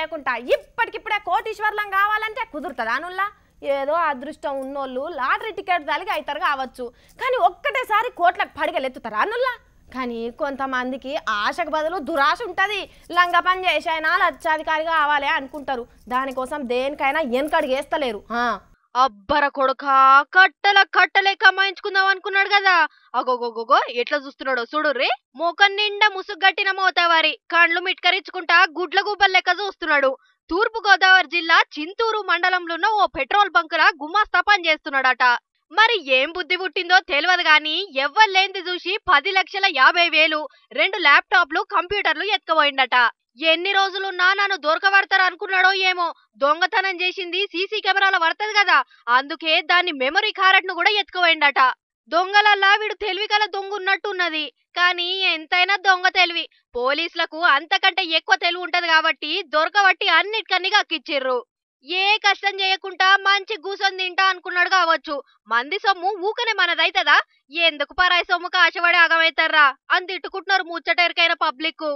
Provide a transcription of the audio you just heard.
చేయకుండా ఇప్పటికిప్పుడే కోటీశ్వర్లం కావాలంటే కుదురుతుందా అనుల్లా? ఏదో అదృష్టం ఉన్నోళ్ళు లాటరీ టికెట్ తలిగి అవుతారు కావచ్చు, కానీ ఒక్కటేసారి కోట్లకు పడిగలెత్తుతారా అనుల్లా? కానీ కొంతమందికి ఆశకు బదులు దురాశ ఉంటుంది. లంగ పని చేసైనా లక్షాధికారి కావాలి అనుకుంటారు, దానికోసం దేనికైనా వెనకడిగేస్తలేరు. అబ్బర కొడుకా, కట్టలే కమాయించుకుందాం అనుకున్నాడు కదా, అగోగోగోగో ఎట్లా చూస్తున్నాడో చూడుర్రి. మోకం నిండా ముసుగట్టిన మోతవారి కండ్లు మిట్కరించుకుంటా గుడ్ల గుబ్బల్ లెక్క చూస్తున్నాడు. తూర్పు గోదావరి జిల్లా చింతూరు మండలంలో ఉన్న ఓ పెట్రోల్ బంకులా గుమాస్తా పని చేస్తున్నాడట. మరి ఏం బుద్ధి పుట్టిందో తెలియదు గాని ఎవ్వలేంది చూసి 10,50,000 2 ల్యాప్టాప్లు కంప్యూటర్లు ఎత్తుకుపోయిండట. ఎన్ని రోజులున్నా నన్ను దొరకబడతారు అనుకున్నాడో ఏమో, దొంగతనం చేసింది సీసీ కెమెరాల పడుతుంది కదా, అందుకే దాన్ని మెమరీ కార్డ్ ను కూడా ఎత్తుకుపోయిండట. దొంగలల్లా వీడు తెలివిగల దొంగ ఉన్నట్టున్నది, కానీ ఎంతైనా దొంగ తెలివి. పోలీసులకు అంతకంటే ఎక్కువ తెలివి ఉంటది కాబట్టి దొరకబట్టి అన్నిటికన్నీ అక్కిచ్చిర్రు. ఏ కష్టం చేయకుండా మంచి కూసొని తింటా అనుకున్నాడు కావచ్చు. మంది సొమ్ము ఊకనే మనదైతదా? ఎందుకు పరాయి సొమ్ముకు ఆశపడి ఆగమైతారా అని తిట్టుకుంటున్నారు ముచ్చటెరికైన పబ్లిక్.